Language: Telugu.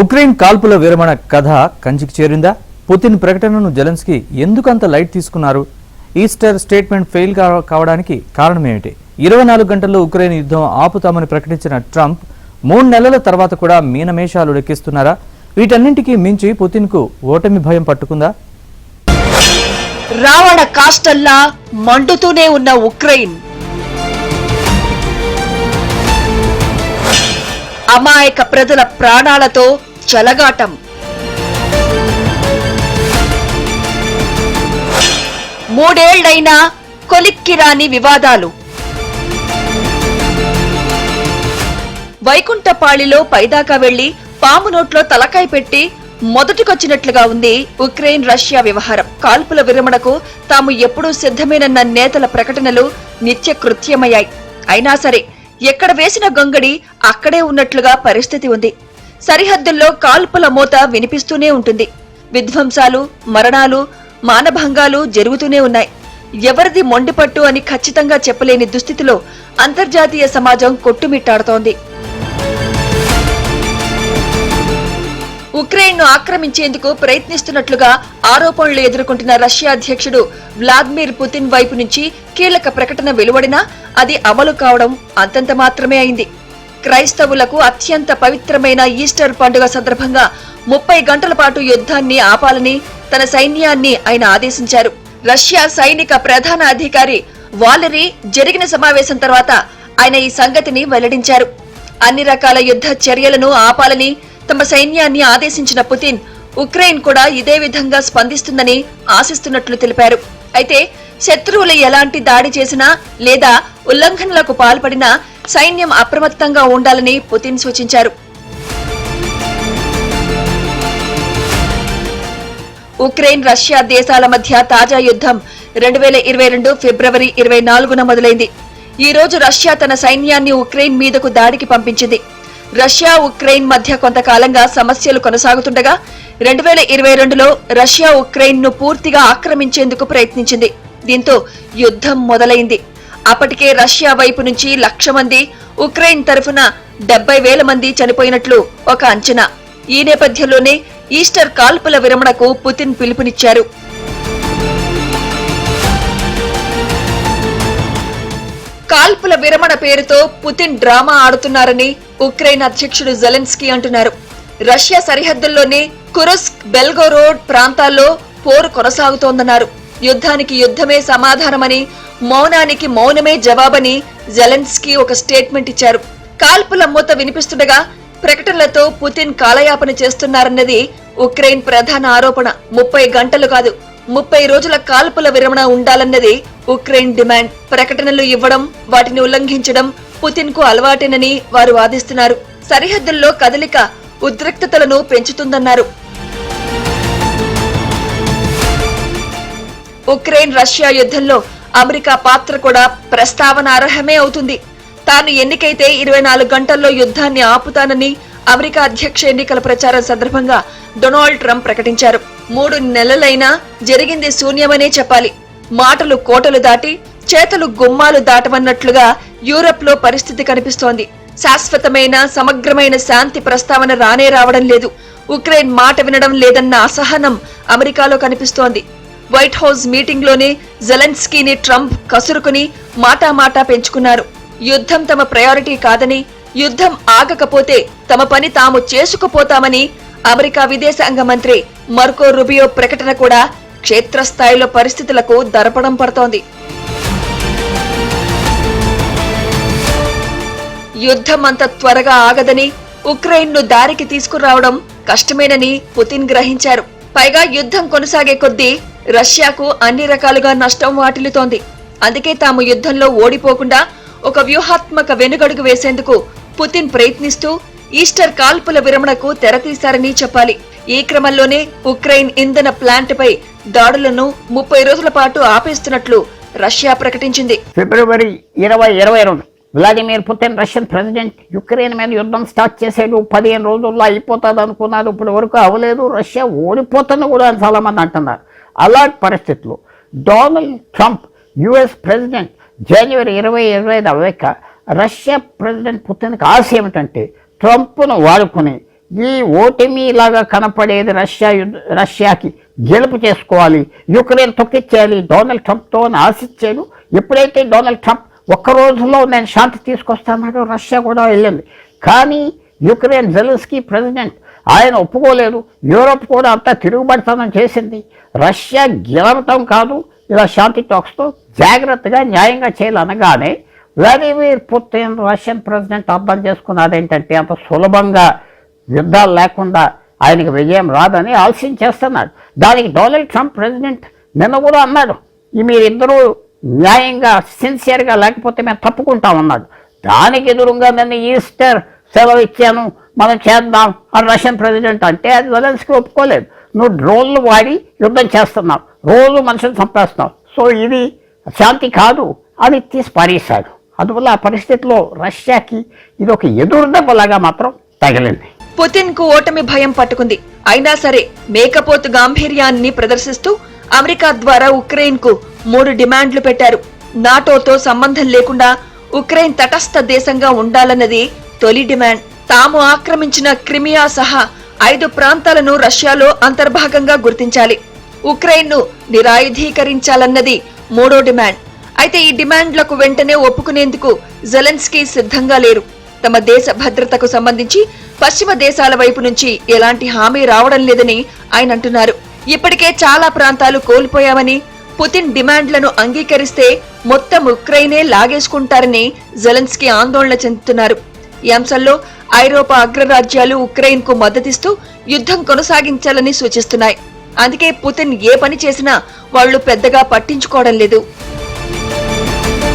ఉక్రెయిన్ కాల్పుల విరమణ కథ కంచికి చేరిందా? పుతిన్ ప్రకటనను జెలెన్స్కీ ఎందుకంత లైట్ తీసుకున్నారు? ఈస్టర్ స్టేట్మెంట్ ఫెయిల్ కావడానికి కారణమేమిటి? 24 గంటల్లో ఉక్రెయిన్ యుద్ధం ఆపుతామని ప్రకటించిన ట్రంప్ 3 నెలల తర్వాత కూడా మీనమేషాలు లెక్కిస్తున్నారా? వీటన్నింటికీ మించి పుతిన్కు ఓటమి భయం పట్టుకుందా? రావణ కాష్టల్లా మండుతూనే ఉన్న ఉక్రెయిన్, అమాయక ప్రజల ప్రాణాలతో చెలగాటం. మూడేళ్లైనా కొలిక్కిరాని వివాదాలు. వైకుంఠపాళిలో పైదాకా వెళ్లి పాము నోట్లో తలకాయ పెట్టి మొదటికొచ్చినట్లుగా ఉంది ఉక్రెయిన్ రష్యా వ్యవహారం. కాల్పుల విరమణకు తాము ఎప్పుడూ సిద్ధమేనన్న నేతల ప్రకటనలు నిత్యకృత్యమయ్యాయి. అయినా సరే ఎక్కడ వేసిన గొంగడి అక్కడే ఉన్నట్లుగా పరిస్థితి ఉంది. సరిహద్దుల్లో కాల్పుల మోత వినిపిస్తూనే ఉంటుంది. విధ్వంసాలు, మరణాలు, మానభంగాలు జరుగుతూనే ఉన్నాయి. ఎవరిది మొండిపట్టు అని ఖచ్చితంగా చెప్పలేని దుస్థితిలో అంతర్జాతీయ సమాజం కొట్టుమిట్టాడుతోంది. ఉక్రెయిన్ను ఆక్రమించేందుకు ప్రయత్నిస్తున్నట్లుగా ఆరోపణలు ఎదుర్కొంటున్న రష్యా అధ్యక్షుడు వ్లాదిమిర్ పుతిన్ వైపు నుంచి కీలక ప్రకటన వెలువడినా అది అమలు కావడం అంతంత మాత్రమే అయింది. క్రైస్తవులకు అత్యంత పవిత్రమైన ఈస్టర్ పండుగ సందర్భంగా 30 గంటల పాటు యుద్ధాన్ని ఆపాలని తన సైన్యాన్ని ఆయన ఆదేశించారు. రష్యా సైనిక ప్రధాన అధికారి వాలరీ జరిగిన సమావేశం తర్వాత ఆయన ఈ సంగతిని వెల్లడించారు. అన్ని రకాల యుద్ధ చర్యలను ఆపాలని తమ సైన్యాన్ని ఆదేశించిన పుతిన్ ఉక్రెయిన్ కూడా ఇదే విధంగా స్పందిస్తుందని ఆశిస్తున్నట్లు తెలిపారు. అయితే శత్రువులు ఎలాంటి దాడి చేసినా లేదా ఉల్లంఘనలకు పాల్పడినా సైన్యం అప్రమత్తంగా ఉండాలని పుతిన్ సూచించారు. ఉక్రెయిన్ రష్యా దేశాల మధ్య తాజా యుద్ధం 2022 ఫిబ్రవరి 24న మొదలైంది. ఈ రోజు రష్యా తన సైన్యాన్ని ఉక్రెయిన్ మీదకు దాడికి పంపించింది. రష్యా ఉక్రెయిన్ మధ్య కొంతకాలంగా సమస్యలు కొనసాగుతుండగా 2022లో రష్యా ఉక్రెయిన్ ను పూర్తిగా ఆక్రమించేందుకు ప్రయత్నించింది. దీంతో యుద్ధం మొదలైంది. అప్పటికే రష్యా వైపు నుంచి 1,00,000 మంది, ఉక్రెయిన్ తరఫున 70,000 మంది చనిపోయినట్లు ఒక అంచనా. ఈ నేపథ్యంలోనే ఈస్టర్ కాల్పుల విరమణకు పుతిన్ పిలుపునిచ్చారు. కాల్పుల విరమణ పేరుతో పుతిన్ డ్రామా ఆడుతున్నారని ఉక్రెయిన్ అధ్యక్షుడు జెలెన్స్కీ అంటున్నారు. రష్యా సరిహద్దుల్లోని కురుస్క్, బెల్గోరోడ్ ప్రాంతాల్లో పోరు కొనసాగుతోందన్నారు. యుద్ధానికి యుద్ధమే సమాధానమని, మౌనానికి మౌనమే జవాబని జెలెన్స్కీ ఒక స్టేట్మెంట్ ఇచ్చారు. కాల్పుల మూత వినిపిస్తుండగా ప్రకటనలతో పుతిన్ కాలయాపన చేస్తున్నారన్నది ఉక్రెయిన్ ప్రధాన ఆరోపణ. 30 గంటలు కాదు, 30 రోజుల కాల్పుల విరమణ ఉండాలన్నది ఉక్రెయిన్ డిమాండ్. ప్రకటనలు ఇవ్వడం, వాటిని ఉల్లంఘించడం పుతిన్ కు అలవాటేనని వారు వాదిస్తున్నారు. సరిహద్దుల్లో కదలిక ఉద్రిక్తతలను పెంచుతుందన్నారు. ఉక్రెయిన్ రష్యా యుద్ధంలో అమెరికా పాత్ర కూడా ప్రస్తావనార్హమే అవుతుంది. తాను ఎన్నికైతే 24 గంటల్లో యుద్ధాన్ని ఆపుతానని అమెరికా అధ్యక్ష ఎన్నికల ప్రచారం సందర్భంగా డొనాల్డ్ ట్రంప్ ప్రకటించారు. 3 నెలలైనా జరిగింది శూన్యమనే చెప్పాలి. మాటలు కోటలు దాటి చేతలు గుమ్మాలు దాటమన్నట్లుగా యూరప్ లో పరిస్థితి కనిపిస్తోంది. శాశ్వతమైన సమగ్రమైన శాంతి ప్రస్తావన రానే రావడం లేదు. ఉక్రెయిన్ మాట వినడం లేదన్న అసహనం అమెరికాలో కనిపిస్తోంది. వైట్ హౌస్ మీటింగ్ లోనే జెలెన్స్కీని ట్రంప్ కసురుకుని మాటా పెంచుకున్నారు. యుద్ధం తమ ప్రయారిటీ కాదని, యుద్ధం ఆగకపోతే తమ పని తాము చేసుకుపోతామని అమెరికా విదేశాంగ మంత్రి మార్కో రూబియో ప్రకటన కూడా క్షేత్రస్థాయిలో పరిస్థితులకు దర్పణం పడుతోంది. యుద్ధం అంత త్వరగా ఆగదని, ఉక్రెయిన్ ను దారికి తీసుకురావడం కష్టమేనని పుతిన్ గ్రహించారు. పైగా యుద్ధం కొనసాగే కొద్దీ రష్యాకు అన్ని రకాలుగా నష్టం వాటిల్లుతోంది. అందుకే తాము యుద్ధంలో ఓడిపోకుండా ఒక వ్యూహాత్మక వెనుగడుగు వేసేందుకు పుతిన్ ప్రయత్నిస్తూ ఈస్టర్ కాల్పుల విరమణకు తెరతీశారని చెప్పాలి. ఈ క్రమంలోనే ఉక్రెయిన్ ఇంధన ప్లాంట్ పై దాడులను 30 రోజుల పాటు ఆపేస్తున్నట్లు రష్యా ప్రకటించింది. ఫిబ్రవరి 2022 Vladimir Putin Russian president Ukraine మీద యుద్ధం స్టార్ట్ చేసాడు. 15 రోజుల్లో అయిపోతుంది అనుకున్నారు. ఇప్పటి వరకు అవ్వలేదు. రష్యా ఓడిపోతుంది కూడా అని చాలా మంది అంటున్నారు. అలాంటి పరిస్థితుల్లో డొనాల్డ్ ట్రంప్ యుఎస్ ప్రెసిడెంట్ జనవరి 2025 అవ్వక రష్యా ప్రెసిడెంట్ పుతిన్కి ఆశ ఏమిటంటే ట్రంప్ను వాడుకుని ఈ ఓటమి లాగా కనపడేది రష్యాకి గెలుపు చేసుకోవాలి, యుక్రెయిన్ తొక్కిచ్చేయాలి డొనాల్డ్ ట్రంప్తో అని ఆశించాడు. ఎప్పుడైతే డొనాల్డ్ ట్రంప్ ఒక్క రోజులో నేను శాంతి తీసుకొస్తానో రష్యా కూడా వెళ్ళింది. కానీ యుక్రెయిన్ జెలెన్స్కీ ప్రెసిడెంట్ ఆయన ఒప్పుకోలేదు. యూరోప్ కూడా అంతా తిరుగుబడతనం చేసింది. రష్యా గెలవటం కాదు, ఇలా శాంతి టాక్స్తో జాగ్రత్తగా న్యాయంగా చేయాలనగానే వ్లాదిమిర్ పుతిన్ రష్యన్ ప్రెసిడెంట్ అర్థం చేసుకున్నది ఏంటంటే అంత సులభంగా యుద్ధాలు లేకుండా ఆయనకు విజయం రాదని ఆలస్యం చేస్తున్నాడు. దానికి డొనాల్డ్ ట్రంప్ ప్రెసిడెంట్ నిన్న కూడా అన్నాడు, ఈ మీరిద్దరూ న్యాయంగా సిన్సియర్గా లేకపోతే మేము తప్పుకుంటామన్నాడు. దానికి ఎదురుగా నన్ను ఈస్టర్ సెలవు ఇచ్చాను, మనం చేద్దాం అని రష్యన్ ప్రెసిడెంట్ అంటే అది జెలెన్స్కీ ఒప్పుకోలేదు. నువ్వు డ్రోన్లు వాడి యుద్ధం చేస్తున్నావు, రోజు మనుషులు చంపేస్తున్నావు, సో ఇది శాంతి కాదు అని తీసి పారేశాడు. అందువల్ల ఆ పరిస్థితిలో రష్యాకి ఇది ఒక ఎదురు దెబ్బలాగా మాత్రం తగిలింది. పుతిన్ కు ఓటమి భయం పట్టుకుంది. అయినా సరే మేకపోతు గాంభీర్యాన్ని ప్రదర్శిస్తూ అమెరికా ద్వారా ఉక్రెయిన్ కు 3 డిమాండ్లు పెట్టారు. నాటోతో సంబంధం లేకుండా ఉక్రెయిన్ తటస్థ దేశంగా ఉండాలన్నది తొలి డిమాండ్. తాము ఆక్రమించిన క్రిమియా సహా 5 ప్రాంతాలను రష్యాలో అంతర్భాగంగా గుర్తించాలి. ఉక్రెయిన్ ను నిరాయుధీకరించాలన్నది 3వ డిమాండ్. అయితే ఈ డిమాండ్లకు వెంటనే ఒప్పుకునేందుకు జెలెన్స్కీ సిద్ధంగా లేరు. తమ దేశ భద్రతకు సంబంధించి పశ్చిమ దేశాల వైపు నుంచి ఎలాంటి హామీ రావడం లేదని ఆయన అంటున్నారు. ఇప్పటికే చాలా ప్రాంతాలు కోల్పోయామని, పుతిన్ డిమాండ్లను అంగీకరిస్తే మొత్తం ఉక్రెయినే లాగేసుకుంటారని జెలెన్స్కీ ఆందోళన చెందుతున్నారు. ఈ అంశంలో ఐరోపా అగ్రరాజ్యాలు ఉక్రెయిన్ కు మద్దతిస్తూ యుద్ధం కొనసాగించాలని సూచిస్తున్నాయి. అందుకే పుతిన్ ఏ పని చేసినా వాళ్లు పెద్దగా పట్టించుకోవడం లేదు.